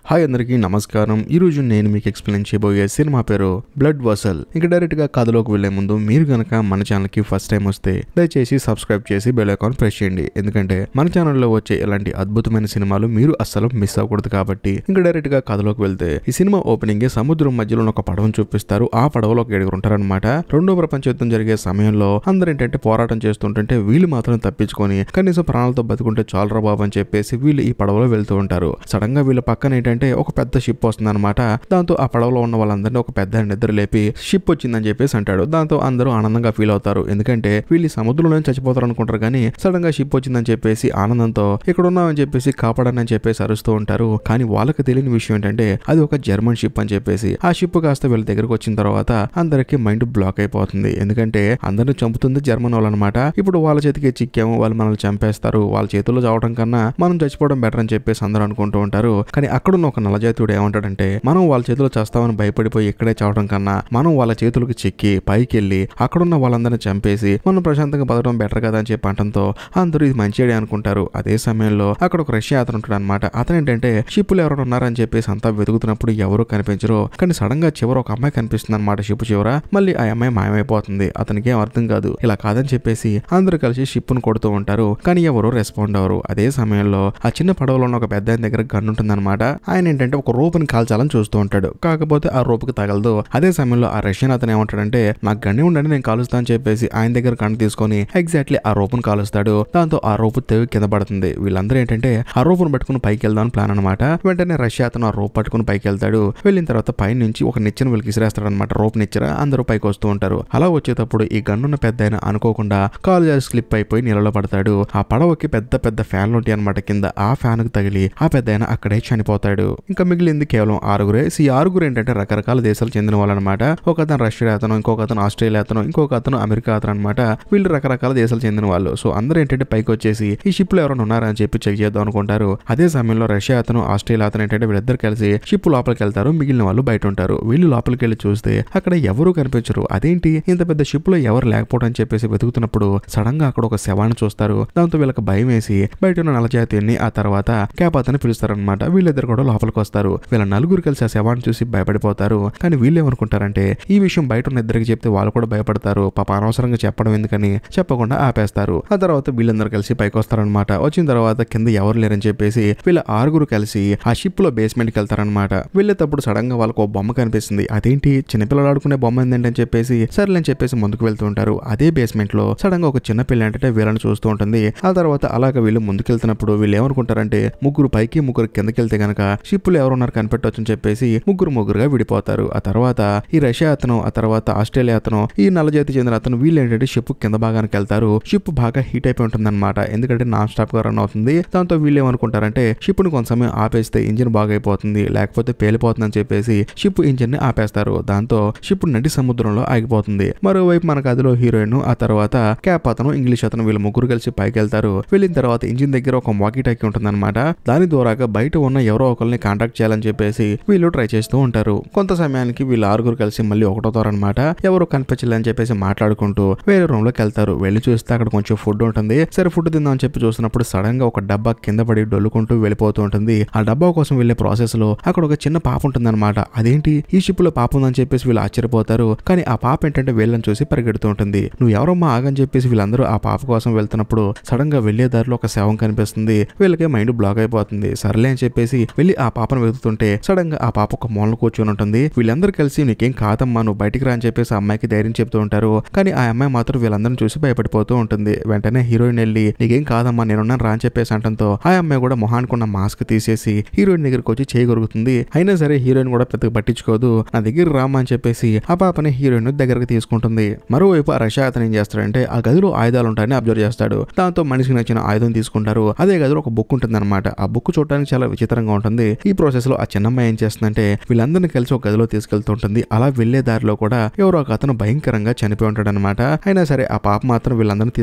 Hi అందరికీ నమస్కారం. ఈరోజు నేను మీకు ఎక్స్ప్లెయిన్ చేయబోయే సినిమా పేరు బ్లడ్ వెసల్. ఇంకా డైరెక్ట్ గా కథలోకి వెళ్లే ముందు మీరు గనక మన ఛానల్ కి ఫస్ట్ టైం వస్తే దయచేసి సబ్స్క్రైబ్ చేసి బెల్ ఐకాన్ ప్రెస్ చేయండి. ఎందుకంటే మన ఛానల్లో వచ్చే ఇలాంటి అద్భుతమైన సినిమాలు మీరు అస్సలు మిస్ అవ్వకూడదు కాబట్టి. ఇంకా డైరెక్ట్ గా కథలోకి వెళ్తే ఈ సినిమా ఓపెనింగ్ సముద్రం మధ్యలో ఒక పడవను చూపిస్తారు. ఆ పడవలో ఒక 7 ఉంటారనమాట. రెండో ప్రపంచ యుద్ధం జరిగే సమయంలో అందరూ ఏంటంటే పోరాటం చేస్తుంటే వీళ్ళు మాత్రం తప్పించుకొని కనీసం ప్రాణాలతో బతుకుంటే చాలరా బాబు అని చెప్పేసి వీళ్ళు ఈ పడవలో వెళ్తూ ఉంటారు. సడన్ గా వీళ్ళ పక్కన ఏంటంటే ఒక పెద్ద షిప్ వస్తుంది అనమాట. దాంతో ఆ పడవలో ఉన్న వాళ్ళందరినీ ఒక పెద్ద నిద్ర లేపి షిప్ వచ్చిందని చెప్పేసి అంటాడు. దాంతో అందరూ ఆనందంగా ఫీల్ అవుతారు. ఎందుకంటే వీళ్ళు సముద్రంలో చచ్చిపోతారు అనుకుంటారు కానీ సడన్ గా షిప్ వచ్చిందని చెప్పేసి ఆనందంతో ఇక్కడ ఉన్నామని చెప్పేసి కాపాడని చెప్పేసి అరుస్తూ ఉంటారు. కానీ వాళ్ళకి తెలియని విషయం ఏంటంటే అది ఒక జర్మన్ షిప్ అని చెప్పేసి. ఆ షిప్ కాస్త వీళ్ళ దగ్గరకు వచ్చిన తర్వాత అందరికి మైండ్ బ్లాక్ అయిపోతుంది. ఎందుకంటే అందరిని చంపుతుంది జర్మన్ వాళ్ళు అనమాట. ఇప్పుడు వాళ్ళ చేతికి చిక్కాము, వాళ్ళు మనల్ని చంపేస్తారు, వాళ్ళ చేతుల్లో చావడం కన్నా మనం చచ్చిపోవడం బెటర్ అని చెప్పేసి అందరూ అనుకుంటూ ఉంటారు. కానీ అక్కడున్న ఒక నల్లజాతీయుడు ఏమంటాడంటే మనం వాళ్ళ చేతిలో చేస్తామని భయపడిపోయి ఇక్కడే చావడం కన్నా మనం వాళ్ళ చేతులకు చిక్కి పైకి వెళ్ళి అక్కడున్న వాళ్ళందరినీ చంపేసి మనం ప్రశాంతంగా బతకడం బెటర్ కదా అని చెప్పి అంటంతో అందరూ ఇది మంచి ఐడియా అనుకుంటారు. అదే సమయంలో అక్కడ ఒక రష్యా అతను ఉంటాడు అనమాట. అతను ఏంటంటే షిప్పులు ఎవరైనా ఉన్నారని చెప్పేసి అంతా వెతుకుతున్నప్పుడు ఎవరు కనిపించరు. కానీ సడన్ గా చివర ఒక అమ్మాయి కనిపిస్తుంది అనమాట. షిప్ చివర మళ్ళీ ఆ అమ్మాయి మాయమైపోతుంది. అతనికి ఏం అర్థం కాదు. ఇలా కాదని చెప్పేసి అందరూ కలిసి షిప్ ను కొడుతూ ఉంటారు. కానీ ఎవరు రెస్పాండ్ అవ్వరు. అదే సమయంలో ఆ చిన్న పడవలో ఉన్న ఒక పెద్ద ఆయన దగ్గర గన్ ఉంటుంది అనమాట. ఆయన ఏంటంటే ఒక రోపుని కాల్చాలని చూస్తూ ఉంటాడు. కాకపోతే ఆ రోపుకి తగలదు. అదే సమయంలో ఆ రష్యన్ అతను ఏమంటాడంటే నాకు గన్ను ఉండండి నేను కాలుస్తా అని చెప్పేసి ఆయన దగ్గర గన్ను తీసుకొని ఎగ్జాక్ట్లీ ఆ రోపును కాలుస్తాడు. దాంతో ఆ రోపు తెగి కింద పడుతుంది. వీళ్ళందరూ ఏంటంటే ఆ రోపును పట్టుకుని పైకి వెళ్దామని ప్లాన్ అనమాట. వెంటనే రష్యా అతను ఆ రోప్ పట్టుకుని పైకి వెళ్తాడు. వెళ్ళిన తర్వాత పై నుంచి ఒక నిచ్చెన వీళ్ళకి ఇసిరేస్తాడు అనమాట. రోప్ నిచ్చెన. అందరూ పైకి వస్తూ ఉంటారు. అలా వచ్చేటప్పుడు ఈ గన్నున్న పెద్ద ఆయన అనుకోకుండా కాలు జారి స్లిప్ అయిపోయి నీళ్ళలో పడతాడు. ఆ పడవకి పెద్ద పెద్ద ఫ్యాన్లు ఉంటాయి అనమాట కింద. ఆ ఫ్యాన్ కు తగిలి ఆ పెద్ద ఆయన అక్కడే చనిపోతాడు. ఇంకా మిగిలింది కేవలం 6గురే. ఈ 6గురు ఏంటంటే రకరకాల దేశాలు చెందిన వాళ్ళు అనమాట. ఒక అతను రష్యా అతను, ఇంకొక అతను ఆస్ట్రేలియా అతను, ఇంకొక అతను అమెరికా అతను అనమాట. వీళ్ళు రకరకాల దేశాలు చెందిన వాళ్ళు. సో అందరూ ఏంటంటే పైకి వచ్చేసి ఈ షిప్ లో ఎవరైనా ఉన్నారా అని చెప్పి చెక్ చేద్దాం అనుకుంటారు. అదే సమయంలో రష్యా అతను ఆస్ట్రేలియా అతను ఏంటంటే వీళ్ళిద్దరు కలిసి షిప్ లోపలికి వెళ్తారు. మిగిలిన వాళ్ళు బయట ఉంటారు. వీళ్ళు లోపలికి వెళ్ళి చూస్తే అక్కడ ఎవరు కనిపించరు. అదేంటి ఇంత పెద్ద షిప్ లో ఎవరు లేకపోవడం అని చెప్పేసి వెతుకుతున్నప్పుడు సడన్ గా అక్కడ ఒక శవాన్ని చూస్తారు. దాంతో వీళ్ళకి భయం వేసి బయట ఉన్న నల్లజాతీయుని ఆ తర్వాత క్యాప్ అతని పిలుస్తారనమాట. వీళ్ళిద్దరు కూడా లోపలికి వస్తారు. వీళ్ళ నలుగురు కలిసి ఆ శవాన్ని చూసి భయపడిపోతారు. కానీ వీళ్ళు ఏమనుకుంటారంటే ఈ విషయం బయట ఉన్న ఇద్దరికి చెప్తే వాళ్ళు కూడా భయపడతారు. పాప అనవసరంగా చెప్పడం ఎందుకని చెప్పకుండా ఆపేస్తారు. ఆ తర్వాత వీళ్ళందరూ కలిసి పైకి వస్తారనమాట. వచ్చిన తర్వాత కింద ఎవరు లేరని చెప్పేసి వీళ్ళ 6గురు కలిసి ఆ షిప్ లో బేస్మెంట్ కి వెళ్తారనమాట. వెళ్ళేటప్పుడు సడన్ గా వాళ్ళకు ఒక బొమ్మ కనిపిస్తుంది. అదేంటి చిన్నపిల్లలు ఆడుకునే బొమ్మ ఏంటని చెప్పేసి సర్లేని చెప్పేసి ముందుకు వెళ్తూ ఉంటారు. అదే బేస్మెంట్ లో సడన్ గా ఒక చిన్న పిల్ల ఏంటంటే వీళ్ళని చూస్తూ ఉంటుంది. ఆ తర్వాత అలాగే వీళ్ళు ముందుకెళ్తున్నప్పుడు వీళ్ళు ఏమనుకుంటారంటే ముగ్గురు పైకి ముగ్గురు కిందకి వెళ్తే గనక షిప్ లో ఎవరున్నారు కనిపెట్టవచ్చు అని చెప్పేసి ముగ్గురుగా విడిపోతారు. ఆ తర్వాత ఈ రష్యా అతను, ఆ తర్వాత ఆస్ట్రేలియా అతను, ఈ నల్లజాతి చెందిన అతను వీళ్ళు ఏంటంటే షిప్ కింద భాగానికి వెళ్తారు. షిప్ బాగా హీట్ అయిపోయి ఉంటుంది అనమాట. ఎందుకంటే నాన్ స్టాప్ గా రన్ అవుతుంది. దాంతో వీళ్ళు ఏమనుకుంటారంటే షిప్ ను కొంచెం ఆపేస్తే ఇంజిన్ బాగా అయిపోతుంది, లేకపోతే పేలిపోతుంది అని చెప్పేసి షిప్ ఇంజిన్ ని ఆపేస్తారు. దాంతో షిప్ నడి సముద్రంలో ఆగిపోతుంది. మరోవైపు మన కథలో హీరోయిన్, ఆ తర్వాత క్యాప్ అతను, ఇంగ్లీష్ అతను వీళ్ళు ముగ్గురు కలిసి పైకి వెళ్తారు. వెళ్ళిన తర్వాత ఇంజిన్ దగ్గర ఒక వాకీ టాకీ ఉంటుంది అనమాట. దాని ద్వారా బయట ఉన్న ఎవరో ఒకరిని కాంటాక్ట్ చేయాలని చెప్పేసి వీళ్ళు ట్రై చేస్తూ ఉంటారు. కొంత సమయానికి వీళ్ళు 6గురు కలిసి మళ్ళీ ఒకటోతారనమాట. ఎవరు కనిపించలేదని చెప్పేసి మాట్లాడుకుంటూ వేరే రూమ్ లోకి వెళ్తారు. వెళ్ళి చూస్తే అక్కడ కొంచెం ఫుడ్ ఉంటుంది. సరే ఫుడ్ తిందాం అని చెప్పి చూసినప్పుడు సడన్ గా ఒక డబ్బా కింద పడి డొల్లుకుంటూ వెళ్ళిపోతూ ఉంటుంది. ఆ డబ్బా కోసం వెళ్లే ప్రాసెస్ లో అక్కడ ఒక చిన్న పాప ఉంటుంది అనమాట. అదేంటి ఈ షిప్ లో పాప ఉందని చెప్పేసి వీళ్ళు ఆశ్చర్యపోతారు. కానీ ఆ పాప ఏంటంటే వీళ్ళని చూసి పరిగెడుతూ ఉంటుంది. నువ్వు ఎవరమ్మా ఆగని చెప్పేసి వీళ్ళందరూ ఆ పాప కోసం వెళ్తున్నప్పుడు సడన్ గా వెళ్లే దారిలో ఒక శవం కనిపిస్తుంది. వీళ్ళకి మైండ్ బ్లాక్ అయిపోతుంది. సర్లే అని చెప్పేసి వెళ్ళి ఆ పాపను వెతుకుతుంటే సడన్ గా ఆ పాప ఒక మూలను కూర్చొని ఉంటుంది. వీళ్ళందరూ కలిసి నీకేం కాదమ్మా నువ్వు బయటికి రా అని చెప్పేసి ఆ అమ్మాయికి ధైర్యం చెప్తూ ఉంటారు. కానీ ఆ అమ్మాయి మాత్రం వీళ్ళందరిని చూసి భయపడిపోతూ ఉంటుంది. వెంటనే హీరోయిన్ వెళ్ళి నీకేం కాదమ్మా నేనున్నాను రా అని చెప్పేసి అంటంతో ఆ అమ్మాయి కూడా మొహానికి మాస్క్ తీసేసి హీరోయిన్ దగ్గరికి వచ్చి చేయగలుగుతుంది. అయినా సరే హీరోయిన్ కూడా పెద్దగా పట్టించుకోదు. నా దగ్గర రామా అని చెప్పేసి ఆ పాపని హీరోయిన్ దగ్గరకు తీసుకుంటుంది. మరోవైపు ఆ రష్యా అతను ఏం చేస్తాడంటే ఆ గదిలో ఆయుధాలు ఉంటాయని అబ్జర్వ్ చేస్తాడు. దాంతో మనిషికి నచ్చిన ఆయుధం తీసుకుంటారు. అదే గదిలో ఒక బుక్ ఉంటుంది అనమాట. ఆ బుక్ చూడడానికి చాలా విచిత్రంగా ఉంటుంది. ఈ ప్రాసెస్ లో ఆ చిన్నమ్మాయి ఏం చేస్తుందంటే వీళ్ళందరినీ కలిసి ఒక గదిలో తీసుకెళ్తుంటుంది. అలా వెళ్లే దారిలో కూడా ఎవరో ఒక అతను భయంకరంగా చనిపోయి ఉంటాడు అనమాట. అయినా సరే ఆ పాప మాత్రం వీళ్ళందరినీ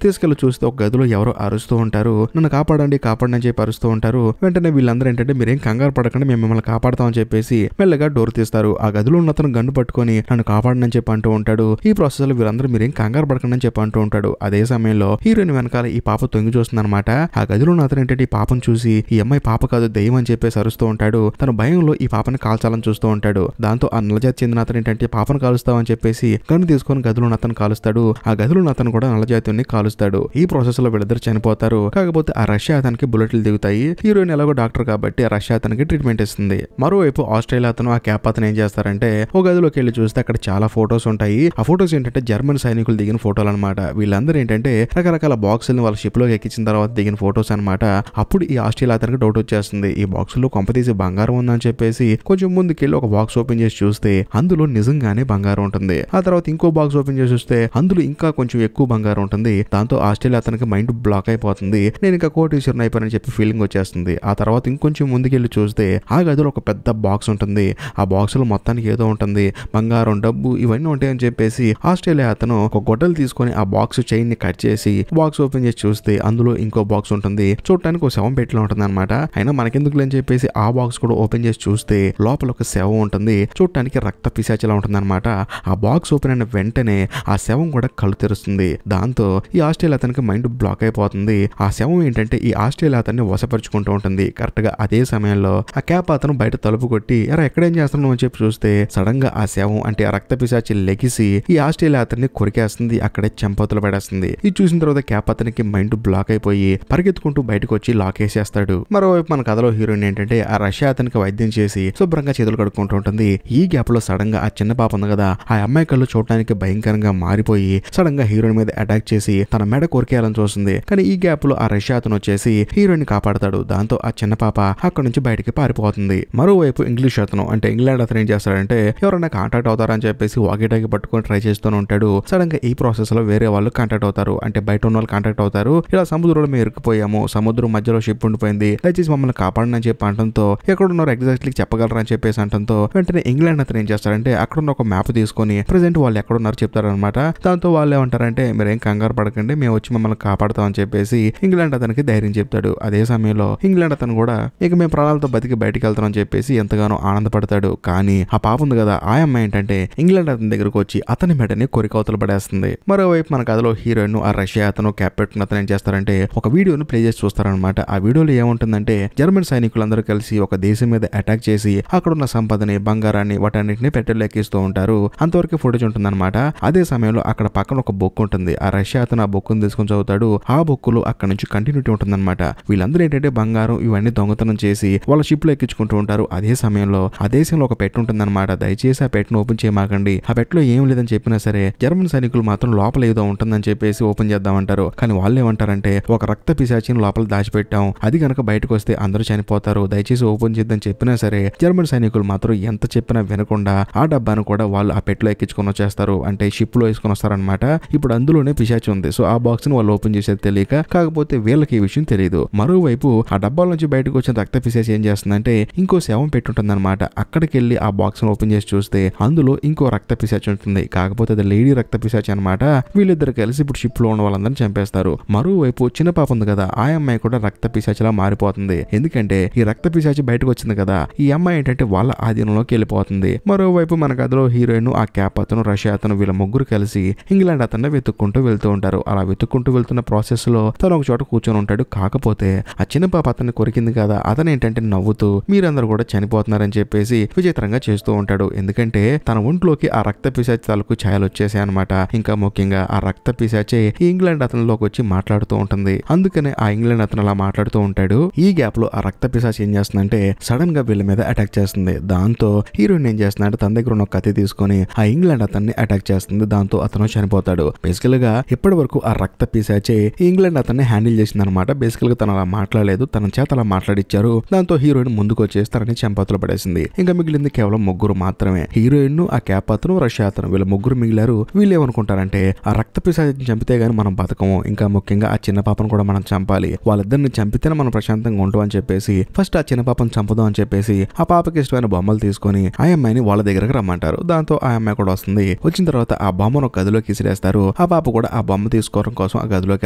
తీసుకెళ్లి చూస్తే ఒక గదిలో ఎవరో అరుస్తూ ఉంటారు. నన్ను కాపాడండి కాపాడని చెప్పి అరుస్తూ ఉంటారు. వెంటనే వీళ్ళందరూ ఏంటంటే మీరేం కంగారు పడకండి మేము మిమ్మల్ని కాపాడతామని చెప్పేసి మెల్లగా డోర్ తీస్తారు. ఆ గదిలో ఉన్న అతను గన్ను పట్టుకొని నన్ను కాపాడని చెప్పి అంటూ ఉంటాడు. ఈ ప్రాసెస్ లో వీళ్ళందరూ మీరేం కంగారు పడకండి అని చెప్పి అంటూ ఉంటాడు. అదే సమయంలో హీరోయిన్ వెనకాల ఈ పాప తొంగి చూస్తుంది అనమాట. ఆ గదిలో ఉన్న అతను ఏంటంటే ఈ పాపను చూసి ఈ అమ్మాయి పాప కాదు దెయ్యం అని అని చెప్పేసి అరుస్తూ ఉంటాడు. తన భయంలో ఈ పాపని కాల్చాలని చూస్తూ ఉంటాడు. దాంతో ఆ నల్లజాతి చెందిన అతను ఏంటంటే పాపను కాలుస్తావని చెప్పేసి గన్ను తీసుకొని గదిలో అతను కాలుస్తాడు. ఆ గదిలో అతను కూడా నల్లజాతిని కాలుస్తాడు. ఈ ప్రాసెస్ లో వీళ్ళిద్దరు చనిపోతారు. కాకపోతే ఆ రష్యా అతనికి బుల్లెట్లు దిగుతాయి. హీరోయిన్ ఎలాగో డాక్టర్ కాబట్టి ఆ రష్యా అతనికి ట్రీట్మెంట్ ఇస్తుంది. మరోవైపు ఆస్ట్రేలియా అతను ఆ క్యాప్ అతను ఏం చేస్తారంటే ఒక గదిలోకి వెళ్ళి చూస్తే అక్కడ చాలా ఫోటోస్ ఉంటాయి. ఆ ఫోటోస్ ఏంటంటే జర్మన్ సైనికులు దిగిన ఫోటోలు అనమాట. వీళ్ళందరూ ఏంటంటే రకరకాల బాక్సులను వాళ్ళ షిప్ లోకి ఎక్కించిన తర్వాత దిగిన ఫోటోస్ అనమాట. అప్పుడు ఈ ఆస్ట్రేలియా అతనికి డౌట్ వచ్చేస్తుంది. ఈ బాక్సుల్లో కొంపతీసి బంగారం ఉందని చెప్పేసి కొంచెం ముందుకెళ్ళి ఒక బాక్స్ ఓపెన్ చేసి చూస్తే అందులో నిజంగానే బంగారం ఉంటుంది. ఆ తర్వాత ఇంకో బాక్స్ ఓపెన్ చేసి చూస్తే అందులో ఇంకా కొంచెం ఎక్కువ బంగారం ఉంటుంది. దాంతో ఆస్ట్రేలియా అతనికి మైండ్ బ్లాక్ అయిపోతుంది. నేను ఇంకా కోటీశ్వరుని అయిపోయానని చెప్పి ఫీలింగ్ వచ్చేస్తుంది. ఆ తర్వాత ఇంకొంచెం ముందుకెళ్ళి చూస్తే ఆ గదిలో ఒక పెద్ద బాక్స్ ఉంటుంది. ఆ బాక్స్ లో మొత్తానికి ఏదో ఉంటుంది, బంగారం, డబ్బు ఇవన్నీ ఉంటాయని చెప్పేసి ఆస్ట్రేలియా అతను ఒక గొడ్డలు తీసుకొని ఆ బాక్స్ చైన్ ని కట్ చేసి బాక్స్ ఓపెన్ చేసి చూస్తే అందులో ఇంకో బాక్స్ ఉంటుంది. చూడటానికి ఒక శవం పెట్టిలో ఉంటుంది అనమాట. అయినా మనకెందుకు అని చెప్పేసి ఆ బాక్స్ కూడా ఓపెన్ చేసి చూస్తే లోపల ఒక శవం ఉంటుంది. చూడటానికి రక్త పిశాచిలా ఉంటుంది అనమాట. ఆ బాక్స్ ఓపెన్ అయిన వెంటనే ఆ శవం కూడా కళ్ళు తెరుస్తుంది. దాంతో ఈ ఆస్ట్రేలియా అతనికి మైండ్ బ్లాక్ అయిపోతుంది. ఆ శవం ఏంటంటే ఈ ఆస్ట్రేలియా అతన్ని వశపరుచుకుంటూ ఉంటుంది. కరెక్ట్ గా అదే సమయంలో ఆ క్యాప్ అతను బయట తలుపు కొట్టి ఎరా ఎక్కడేం చేస్తున్నావు అని చెప్పి చూస్తే సడన్ గా ఆ శవం అంటే ఆ రక్త పిశాచి లెగిసి ఈ ఆస్ట్రేలియా అతన్ని కొరికేస్తుంది. అక్కడే చెంపతులు పడేస్తుంది. ఇది చూసిన తర్వాత క్యాప్ అతనికి మైండ్ బ్లాక్ అయిపోయి పరిగెత్తుకుంటూ బయటకు వచ్చి లాక్ వేసేస్తాడు. మరోవైపు మన కథలో హీరోయిన్ ఏంటంటే ఆ రష్యా అతనికి వైద్యం చేసి శుభ్రంగా చేతులు కడుక్కుంటూ ఉంటుంది. ఈ గ్యాప్ లో సడన్ గా ఆ చిన్న పాప ఉంది కదా, ఆ అమ్మాయి కళ్ళు చూడటానికి భయంకరంగా మారిపోయి సడన్ గా హీరోయిన్ మీద అటాక్ చేసి తన మెడ కొరికేయాలని చూస్తుంది. కానీ ఈ గ్యాప్ లో ఆ రష్యా అతను వచ్చేసి హీరోయిన్ కాపాడతాడు. దాంతో ఆ చిన్న పాప అక్కడ నుంచి బయటికి పారిపోతుంది. మరోవైపు ఇంగ్లీష్ అతను అంటే ఇంగ్లాండ్ అతను ఏం చేస్తాడంటే ఎవరైనా కాంటాక్ట్ అవుతారని చెప్పేసి వాకీటాకి పట్టుకొని ట్రై చేస్తూనే ఉంటాడు. సడన్ గా ఈ ప్రాసెస్ లో వేరే వాళ్ళు కాంటాక్ట్ అవుతారు. అంటే బయట ఉన్న వాళ్ళు కాంటాక్ట్ అవుతారు. ఇలా సముద్రంలో మేము ఇరుక్కుపోయాము, సముద్రం మధ్యలో షిప్ ఉండిపోయింది, దయచేసి మమ్మల్ని కాపాడని చెప్పి అంటంతో ఎక్కడున్నారు ఎగ్జాక్ట్లీ చెప్పగలరా అని చెప్పేసి అంటంతో వెంటనే ఇంగ్లాండ్ అతను ఏం చేస్తారంటే అక్కడ ఉన్న ఒక మ్యాప్ తీసుకొని ప్రెసెంట్ వాళ్ళు ఎక్కడున్నారు చెప్తారనమాట. దాంతో వాళ్ళు ఏమంటారంటే మీరేం కంగారు పడకండి, మేము వచ్చి మమ్మల్ని కాపాడతామని చెప్పేసి ఇంగ్లాండ్ అతనికి ధైర్యం చెప్తాడు. అదే సమయంలో ఇంగ్లాండ్ అతను కూడా ఇక మేము ప్రాణాలతో బతికి బయటికి వెళ్తాం అని చెప్పేసి ఎంతగానో ఆనందపడతాడు. కానీ ఆ పాప ఉంది కదా, ఆ అమ్మాయి ఏంటంటే ఇంగ్లాండ్ అతని దగ్గరకు వచ్చి అతని మెడని కొరికవతలు పడేస్తుంది. మరోవైపు మన కథలో హీరోయిన్ ఆ రష్యా అతను క్యాప్టెన్ అతను ఏం చేస్తారంటే ఒక వీడియోను ప్లే చేసి చూస్తారనమాట. ఆ వీడియోలో ఏముంటుందంటే జర్మన్ సైనికులందరూ కలిసి ఒక దేశం మీద అటాక్ చేసి అక్కడ ఉన్న సంపదని, బంగారాన్ని వాటన్నిటిని పెట్రోల్ ఎక్కిస్తూ ఉంటారు. అంతవరకు ఫుటేజ్ ఉంటుందన్నమాట. అదే సమయంలో అక్కడ పక్కన ఒక బొక్కు ఉంటుంది. ఆ రష్యా అతను ఆ బొక్కును తీసుకొని చదువుతాడు. ఆ బొక్కులో అక్కడ నుంచి కంటిన్యూటీ ఉంటుందన్నమాట. వీళ్ళందరూ ఏంటంటే బంగారం ఇవన్నీ దొంగతనం చేసి వాళ్ళ షిప్ లో ఎక్కించుకుంటూ ఉంటారు. అదే సమయంలో ఆ దేశంలో ఒక పెట్టు ఉంటుందన్నమాట. దయచేసి ఆ పెట్టను ఓపెన్ చేయమాకండి, ఆ పెట్టులో ఏం లేదని చెప్పినా సరే జర్మన్ సైనికులు మాత్రం లోపల ఏదో ఉంటుందని చెప్పేసి ఓపెన్ చేద్దామంటారు. కానీ వాళ్ళు ఏమంటారంటే ఒక రక్త పిశాచిని లోపల దాచిపెట్టాం, అది కనుక బయటకు వస్తే అందరూ చనిపోతారు, దయచేసి ఓపెన్ చేద్దని చెప్పినా సరే జర్మన్ సైనికులు మాత్రం ఎంత చెప్పినా వినకుండా ఆ డబ్బాను కూడా వాళ్ళు ఆ పెట్టులో ఎక్కించుకొని వచ్చేస్తారు. అంటే షిప్ లో వేసుకొని వస్తారనమాట. ఇప్పుడు అందులోనే పిశాచి ఉంది. సో ఆ బాక్స్ ని వాళ్ళు ఓపెన్ చేసేది తెలియక, కాకపోతే వీళ్ళకి ఈ విషయం తెలియదు. మరోవైపు ఆ డబ్బాల నుంచి బయటకు వచ్చిన రక్త పిశాచి ఏం చేస్తుందంటే ఇంకో శవం పెట్టుంటుందన్నమాట. అక్కడికి వెళ్ళి ఆ బాక్స్ ని ఓపెన్ చేసి చూస్తే అందులో ఇంకో రక్త పిశాచి ఉంటుంది. కాకపోతే అది లేడీ రక్త పిశాచి అనమాట. వీళ్ళిద్దరు కలిసి ఇప్పుడు షిప్ లో ఉన్న వాళ్ళందరినీ చంపేస్తారు. మరోవైపు చిన్న పాప ఉంది కదా, ఆ అమ్మాయి కూడా రక్త పిశాచిలా మారిపోతుంది. ఎందుకంటే ఈ రక్త పిశాచి బయటకు వచ్చింది కదా, ఈ అమ్మాయి ఏంటంటే వాళ్ళ ఆధీనంలోకి వెళ్ళిపోతుంది. మరోవైపు మన కథలో హీరోయిన్ ఆ క్యాప్ అతను, రష్యా అతను వీళ్ళ ముగ్గురు కలిసి ఇంగ్లాండ్ అతన్ని వెతుక్కుంటూ వెళ్తూ ఉంటారు. అలా వెతుక్కుంటూ వెళ్తున్న ప్రాసెస్ లో తను ఒక చోట కూర్చొని ఉంటాడు. కాకపోతే ఆ చిన్న పాప అతన్ని కొరికింది కదా, అతను ఏంటంటే నవ్వుతూ మీరందరూ కూడా చనిపోతున్నారని చెప్పేసి విచిత్రంగా చేస్తూ ఉంటాడు. ఎందుకంటే తన ఒంట్లోకి ఆ రక్త పిశాచి తాలూకు ఛాయలు వచ్చేసాయి అనమాట. ఇంకా ముఖ్యంగా ఆ రక్త పిశాచి ఇంగ్లాండ్ అతనిలోకి వచ్చి మాట్లాడుతూ ఉంటుంది. అందుకనే ఆ ఇంగ్లాండ్ అతను అలా మాట్లాడుతూ ఉంటాడు. ఈ గ్యాప్ లో ఆ రక్త పిశాచి ఏం చేస్తుందంటే సడన్ గా వీళ్ళ మీద అటాక్ చేస్తుంది. దాంతో హీరోయిన్ ఏం చేస్తుందంటే తన దగ్గర ఉన్న కత్తి తీసుకొని ఆ ఇంగ్లాండ్ అతన్ని అటాక్ చేస్తుంది. దాంతో అతను చనిపోతాడు. బేసికల్ గా ఇప్పటి వరకు ఆ రక్త పిశాచి ఇంగ్లాండ్ అతన్ని హ్యాండిల్ చేసింది అనమాట. బేసికల్ గా తను అలా మాట్లాడలేదు, తన చేత అలా మాట్లాడిచ్చారు. దాంతో హీరోయిన్ ముందుకు వచ్చేసి తనని చెంపతులు పడేసింది. ఇంకా మిగిలింది కేవలం ముగ్గురు మాత్రమే. హీరోయిన్, ఆ క్యాప్ అతను, రష్యా అతను, వీళ్ళ ముగ్గురు మిగిలారు. వీళ్ళు ఏమనుకుంటారంటే ఆ రక్త పిశాచిని చంపితే గానీ మనం బతకము, ఇంకా ముఖ్యంగా ఆ చిన్న పాపను కూడా మనం చంపాలి, వాళ్ళిద్దరిని చంపితేనే మనం ప్రశాంతంగా ఉంటాం అని చెప్పేసి ఫస్ట్ ఆ చిన్న పాపను చంపుదాం అని చెప్పేసి ఆ పాపకి ఇష్టమైన బొమ్మలు తీసుకొని ఆ అమ్మాయిని వాళ్ళ దగ్గరకు రమ్మంటారు. దాంతో ఆ అమ్మాయి కూడా వస్తుంది. వచ్చిన తర్వాత ఆ బొమ్మను గదిలోకి ఇసిరేస్తారు. ఆ పాప కూడా ఆ బొమ్మ తీసుకోవడం కోసం ఆ గదిలోకి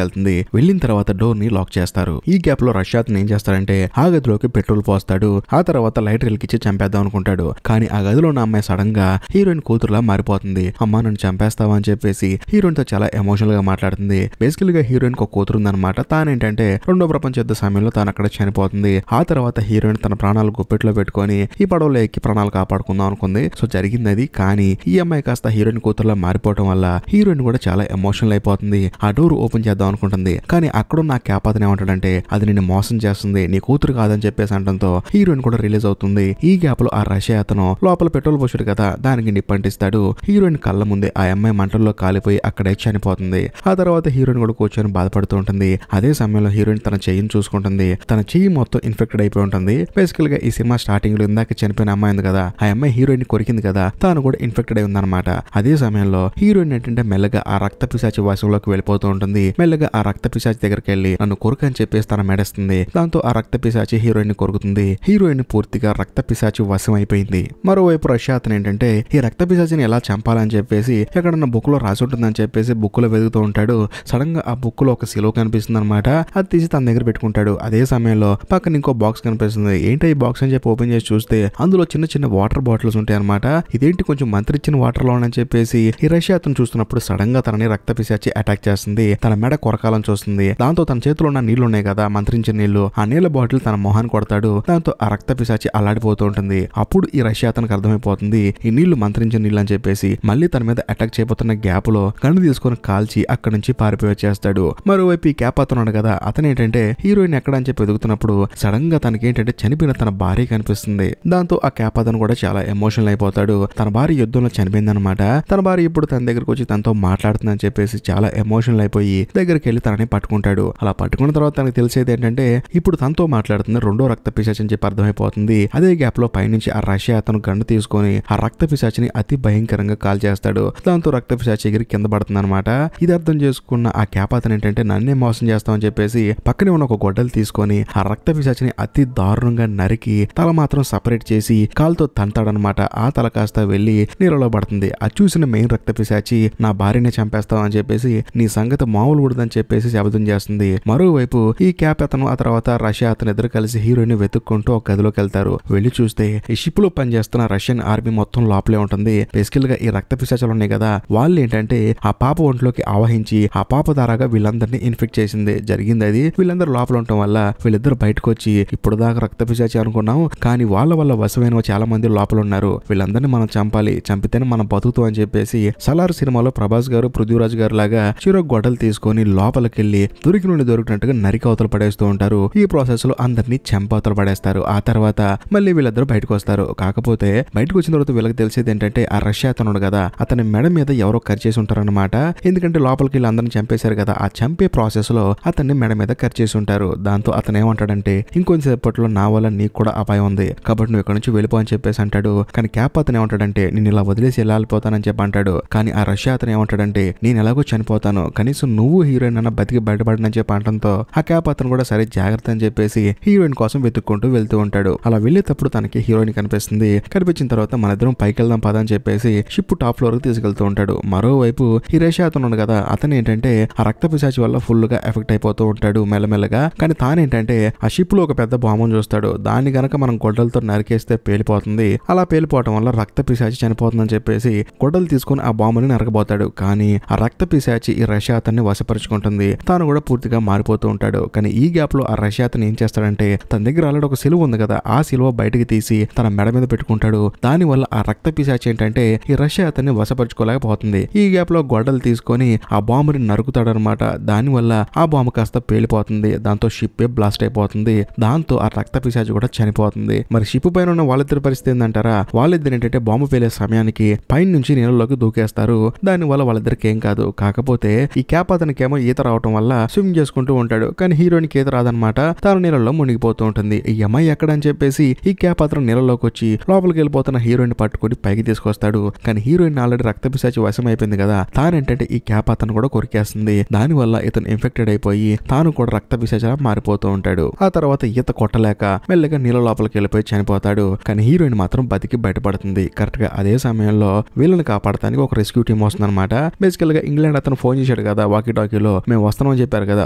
వెళ్తుంది. వెళ్ళిన తర్వాత డోర్ ని లాక్ చేస్తారు. ఈ గ్యాప్ లో రష్యా అతను ఏం చేస్తాడంటే ఆ గదిలోకి పెట్రోల్ పోస్తాడు. ఆ తర్వాత లైట్ వెలిగించి చంపేద్దాం అనుకుంటాడు. కానీ ఆ గదిలో ఉన్న అమ్మాయి సడన్ గా హీరోయిన్ కూతురులా మారిపోతుంది. అమ్మా నన్ను చంపేస్తావా అని చెప్పేసి హీరోయిన్ తో చాలా ఎమోషనల్ గా మాట్లాడుతుంది. బేసికల్ గా హీరోయిన్ ఒక కూతురు ఉందన్నమాట. తానేంటంటే రెండో ప్రపంచ యుద్ధ సమయంలో తాను అక్కడ చనిపోతుంది. ఆ తర్వాత హీరోయిన్ తన ప్రాణాలు గుప్పెట్లో పెట్టుకొని ఈ పడవలో ఎక్కి ప్రాణాలు కాపాడుకుందాం అనుకుంది. సో జరిగింది అది. కానీ ఈ అమ్మాయి కాస్త హీరోయిన్ కూతురులా మారిపోవడం వల్ల హీరోయిన్ కూడా చాలా ఎమోషనల్ అయిపోతుంది. ఆ డోర్ ఓపెన్ చేద్దాం అనుకుంటుంది. కానీ అక్కడున్న క్యాప్ అతను ఏమంటాడంటే అది నిన్ను మోసం చేస్తుంది, నీ కూతురు కాదని చెప్పేసి అంటంతో హీరోయిన్ కూడా రిలీజ్ అవుతుంది. ఈ గ్యాప్ లో ఆ రష్యా అతను లోపల పెట్రోల్ పోసాడు కదా, దానికి నిప్పంటిస్తాడు. హీరోయిన్ కళ్ళ ముందే ఆ అమ్మాయి మంటల్లో కాలిపోయి అక్కడే చనిపోతుంది. ఆ తర్వాత హీరోయిన్ కూడా కూర్చొని బాధపడుతూ ఉంటుంది. అదే సమయంలో హీరోయిన్ తన చెయ్యిని చూసుకుంటుంది. తన చెయ్యి మొత్తం ఇన్ఫెక్టెడ్ అయిపోయి ఉంటుంది. బేసికల్ గా ఈ సినిమా స్టార్టింగ్ లో ఇందాక చనిపోయిన అమ్మాయి ఉంది కదా, ఆ అమ్మాయి హీరోయిన్ కొరికింది కదా, తాను కూడా ఇన్ఫెక్టెడ్ అయి ఉందన్నమాట. అదే సమయంలో హీరోయిన్ ఏంటంటే మెల్లగా ఆ రక్త పిశాచి వశంలోకి వెళ్ళిపోతూ ఉంటుంది. మెల్లగా ఆ రక్త పిశాచి దగ్గరికి వెళ్లి నన్ను కొరుకు అని చెప్పేసి తన మెడస్తుంది. దాంతో ఆ రక్త పిశాచి హీరోయిన్ ని కొరుకుతుంది. హీరోయిన్ పూర్తిగా రక్త పిశాచి వశం అయిపోయింది. మరోవైపు రష్యా అతను ఏంటంటే ఈ రక్త పిశాచిని ఎలా చంపాలని చెప్పేసి ఎక్కడన్నా బుక్ లో రాసి ఉంటుందని చెప్పేసి బుక్ లో వెతుకుతూ ఉంటాడు. సడన్ గా ఆ బుక్ లో ఒక సిలువ కనిపిస్తుంది అనమాట. అది తీసి తన దగ్గర పెట్టుకుంటాడు. అదే సమయంలో పక్కన ఇంకో బాక్స్ కనిపిస్తుంది. ఏంటి ఈ బాక్స్ అని చెప్పి ఓపెన్ చేసి చూస్తే అందులో చిన్న చిన్న వాటర్ బాటిల్స్ ఉంటాయి అనమాట. ఇదేంటి కొంచెం మంత్రిచ్చిన వాటర్ లో అని చెప్పేసి ఈ రష్యా అతను చూస్తున్నప్పుడు సడన్ గా తనని రక్త పిశాచి అటాక్ చేస్తుంది. తన మెడ కొరకాలని చూస్తుంది. దాంతో తన చేతిలో ఉన్న నీళ్లు ఉన్నాయి కదా, మంత్రించిన నీళ్లు, ఆ నీళ్ల బాటిల్ తన మొహాన్ని కొడతాడు. దాంతో ఆ రక్త పిశాచి అల్లాడిపోతూ ఉంటుంది. అప్పుడు ఈ రష్యా అతనికి అర్థమైపోతుంది ఈ నీళ్లు మంత్రించిన నీళ్ళు అని చెప్పేసి. మళ్ళీ తన మీద అటాక్ చేయబోతున్న గ్యాప్ లో గన్ను తీసుకొని కాల్చి అక్కడి నుంచి పారిపోయి వచ్చేస్తాడు. మరోవైపు ఈ క్యాప్ అతను కదా, అతను ఏంటంటే హీరోయిన్ ఎక్కడ అని చెప్పి ఎదుగుతున్నప్పుడు సడన్ గా తనకి ఏంటంటే చనిపోయిన తన భార్య కనిపిస్తుంది. దాంతో ఆ క్యాప్ అతను కూడా చాలా ఎమోషనల్ అయిపోతాడు. తన భార్య యుద్ధంలో చనిపోయింది అనమాట. తన భార్య ఇప్పుడు తన దగ్గరకు వచ్చి తనతో మాట్లాడుతుందని చెప్పేసి చాలా ఎమోషనల్ అయిపోయి దగ్గరికి వెళ్ళి తనని పట్టుకుంటాడు. అలా పట్టుకున్న తర్వాత తనకు తెలిసేది ఏంటంటే ఇప్పుడు తనతో మాట్లాడుతుంది రెండో రక్త పిశాచి అని చెప్పి అర్థమైపోతుంది. అదే గ్యాప్ లో పైనుంచి ఆ రష్యా అతను గన్ను తీసుకొని ఆ రక్త పిశాచిని అతి భయంకరంగా కాల్ చేస్తాడు. దాంతో రక్త పిశాచి ఎగిరి కింద పడుతుంది అనమాట. ఇది అర్థం చేసుకున్న ఆ క్యాప్ అతను ఏంటంటే నన్నే మోసం చేస్తామని చెప్పేసి పక్కనే ఉన్న ఒక గొడ్డలు తీసుకొని ఆ రక్త పిశాచిని అతి దారుణంగా నరికి తల మాత్రం సపరేట్ చేసి కాలుతో తంతాడనమాట. ఆ తల కాస్త వెళ్లి నీళ్ళలో పడుతుంది. అది చూసిన మెయిన్ రక్త పిశాచి నా భార్యనే చంపేస్తావు అని చెప్పేసి నీ సంగతి మామూలు కూడదని చెప్పేసి శబ్దం చేస్తుంది. మరోవైపు ఈ క్యాప్ అతను ఆ తర్వాత రష్యా అతను ఇద్దరు కలిసి హీరోయిన్ వెతుక్కుంటూ ఒక గదిలోకి వెళ్తారు. వెళ్లి చూస్తే ఈ షిప్ లో పనిచేస్తున్న రష్యన్ ఆర్మీ మొత్తం లోపలే ఉంటుంది. బేసికల్ గా ఈ రక్త పిశాచాలు ఉన్నాయి కదా, వాళ్ళు ఏంటంటే ఆ పాప ఒంట్లోకి ఆవహించి ఆ పాప ద్వారాగా వీళ్ళందరినీ ఇన్ఫెక్ట్ చేసింది. జరిగింది అది. వీళ్ళందరూ లోపల ఉండటం వల్ల వీళ్ళిద్దరు బయటకు వచ్చి ఇప్పుడు దాకా రక్త పిశాచి అనుకున్నాం, కానీ వాళ్ళ వల్ల వశమైన చాలా మంది లోపల ఉన్నారు, వీళ్ళందరినీ మనం చంపాలి, చంపితేనే మనం బతుకుతాం అని చెప్పేసి సలార్ సినిమాలో ప్రభాస్ గారు పృథ్వీరాజ్ గారు లాగా చిరొక గొడ్డలు తీసుకొని లోపలికెళ్లి దొరికి నుండి దొరికినట్టుగా నరికి అవతల పడేస్తూ ఉంటారు. ఈ ప్రాసెస్ లో అందరినీ చంపవతలు పడేస్తారు. ఆ తర్వాత మళ్ళీ వీళ్ళిద్దరు బయటకు వస్తారు. కాకపోతే బయటకు వచ్చిన తర్వాత వీళ్ళకి తెలిసేది ఏంటంటే ఆ రష్యా అతను కదా, అతని మెడ మీద ఎవరో కట్ చేసి ఉంటారన్నమాట. ఎందుకంటే లోపలికి వీళ్ళు అందరిని చంపేశారు కదా, ఆ చంపే ప్రాసెస్ లో అతన్ని మెడ మీద కట్ చేసి ఉంటారు. దాంతో అతను ఏమంటాడంటే ఇంకొంచెంసేపట్లో నా వల్ల నీకు కూడా అపాయం ఉంది కాబట్టి నువ్వు ఇక్కడ నుంచి వెళ్ళిపో అని చెప్పేసి అంటాడు. కానీ క్యాప్ అతను ఏమంటాడంటే నేను ఇలా వదిలేసి వెళ్ళిపోతానని చెప్పి అంటాడు. కానీ ఆ రష్యా అతను ఏమంటాడంటే నేను ఎలాగో చనిపోతాను, కనీసం నువ్వు హీరోయిన్ అన్న బతికి బయటపడనని చెప్పి అంటంతో ఆ క్యాప్ అతను కూడా సరే జాగ్రత్త అని చెప్పేసి హీరోయిన్ కోసం వెతుక్కుంటూ వెళ్తూ ఉంటాడు. అలా వెళ్ళేటప్పుడు తనకి హీరోయిన్ కనిపిస్తుంది. కనిపించిన తర్వాత మన ఇద్దరం పైకి వెళ్దాం పద అని చెప్పేసి షిప్ టాప్ ఫ్లోర్ కి తీసుకెళ్తూ ఉంటాడు. మరోవైపు ఈ రష్యా అతను ఉన్నాడు కదా, అతను ఏంటంటే ఆ రక్త పిశాచి వల్ల ఫుల్ గా ఎఫెక్ట్ అయిపోతూ ఉంటాడు మెల్లమెల్లగా. కానీ తానేంటంటే ఆ షిప్ లో ఒక పెద్ద బాంబును చూస్తాడు. దాన్ని గనక మనం గొడ్డలతో నరికేస్తే పేలిపోతుంది. అలా పేలిపోవటం వల్ల రక్త పిశాచి చనిపోతుందని చెప్పేసి గొడ్డలు తీసుకుని ఆ బాంబుని నరకబోతాడు. కానీ ఆ రక్త పిశాచి ఈ రష్యా అతన్ని వశపరుచుకుంటుంది. తాను కూడా పూర్తిగా మారిపోతూ ఉంటాడు. కానీ ఈ గ్యాప్ లో ఆ రష్యా అతను ఏం చేస్తాడంటే తన దగ్గర ఆల్రెడీ ఒక సిలువ ఉంది కదా, ఆ సిలువ బయటకి తీసి తన మెడ మీద పెట్టుకుంటాడు. దాని వల్ల ఆ రక్త పిశాచి ఏంటంటే ఈ రష్యా అతన్ని వశపరుచుకోలేకపోతుంది. ఈ గ్యాప్ లో గొడ్డలు తీసుకొని ఆ బాంబుని నరుకుతాడనమాట. దాని వల్ల ఆ బాంబు కాస్త పేలిపోతుంది. దాంతో షిప్ బ్లాస్ట్ అయిపోతుంది. దాంతో ఆ రక్త పిశాచి కూడా చనిపోతుంది. మరి షిప్ పైన ఉన్న వాళ్ళిద్దరి పరిస్థితి ఏంటంటారా, వాళ్ళిద్దరు ఏంటంటే బాంబు పేలే సమయానికి పైన నుంచి నీళ్ళలోకి దూకేస్తారు. దాని వల్ల వాళ్ళిద్దరికి ఏం కాదు. కాకపోతే ఈ క్యాప్ అతనికేమో ఈత రావటం వల్ల స్విమ్ చేసుకుంటూ ఉంటాడు. కానీ హీరోయిన్కి ఈత రాదనమాట. తాను నీళ్ళలో మునిగిపోతూ ఉంటుంది. ఈ అమ్మాయి ఎక్కడని చెప్పేసి ఈ క్యాప్ అతను నీళ్ళలోకి వచ్చి లోపలికి వెళ్ళిపోతున్న హీరోయిన్ పట్టుకుని పైకి తీసుకొస్తాడు. కానీ హీరోయిన్ ఆల్రెడీ రక్త పిశాచి వశం అయిపోయింది కదా, తానేంటంటే ఈ క్యాప్ అతను కూడా కొరికేస్తుంది. దాని వల్ల ఇతను ఇన్ఫెక్టెడ్ అయిపోయి తాను కూడా రక్త పిశాచిలా మారిపోతూ ఉంటాడు. ఆ తర్వాత ఈత కొట్టలేక మెల్లగా నీళ్ళ లోపలికి వెళ్ళిపోయి చనిపోతాడు. కానీ హీరోయిన్ మాత్రం బతికి బయటపడుతుంది. కరెక్ట్ గా అదే సమయంలో వీళ్ళని కాపాడటానికి ఒక రెస్క్యూ టీం వస్తుంది అనమాట. బేసికల్ గా ఇంగ్లాండ్ అతను ఫోన్ చేశాడు కదా వాకీ టాకీలో, మేము వస్తామని చెప్పారు కదా,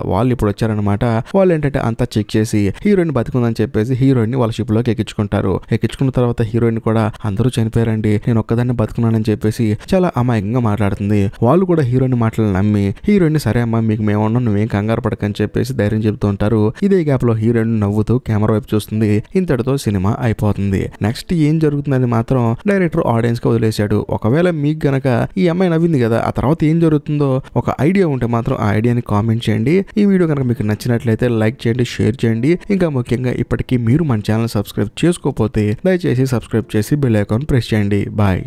వాళ్ళు ఇప్పుడు వచ్చారనమాట. వాళ్ళు ఏంటంటే అంతా చెక్ చేసి హీరోయిన్ బతికుందని చెప్పేసి హీరోయిన్ ని వాళ్ళ షిప్ లోకి ఎక్కించుకుంటారు. ఎక్కించుకున్న తర్వాత హీరోయిన్ కూడా అందరూ చనిపోయారండి, నేను ఒక్కదాన్ని బతుకున్నానని చెప్పేసి చాలా అమాయకంగా మాట్లాడుతుంది. వాళ్ళు కూడా హీరోయిన్ మాటలు నమ్మి హీరోయిన్ సరే అమ్మా మీకు మేము ఉన్నాం, నువ్వేం కంగారు పడకని చెప్పేసి ధైర్యం చెబుతూ ఉంటారు. ఇదే గ్యాప్ లో హీరోయిన్ నవ్వుతూ నవ్వుతూ కెమెరా వైపు చూస్తుంది. ఇంతటితో సినిమా అయిపోతుంది. నెక్స్ట్ ఏం జరుగుతుందని మాత్రం డైరెక్టర్ ఆడియన్స్ కి వదిలేశాడు. ఒకవేళ మీకు గనక ఈ అమ్మాయి నవ్వింది కదా, ఆ తర్వాత ఏం జరుగుతుందో ఒక ఐడియా ఉంటే మాత్రం ఆ ఐడియాని కామెంట్ చేయండి. ఈ వీడియో కనుక మీకు నచ్చినట్లయితే లైక్ చేయండి, షేర్ చేయండి. ఇంకా ముఖ్యంగా ఇప్పటికీ మీరు మన ఛానల్ సబ్స్క్రైబ్ చేసుకోకపోతే దయచేసి సబ్స్క్రైబ్ చేసి బెల్ ఐకాన్ ప్రెస్ చేయండి. బాయ్.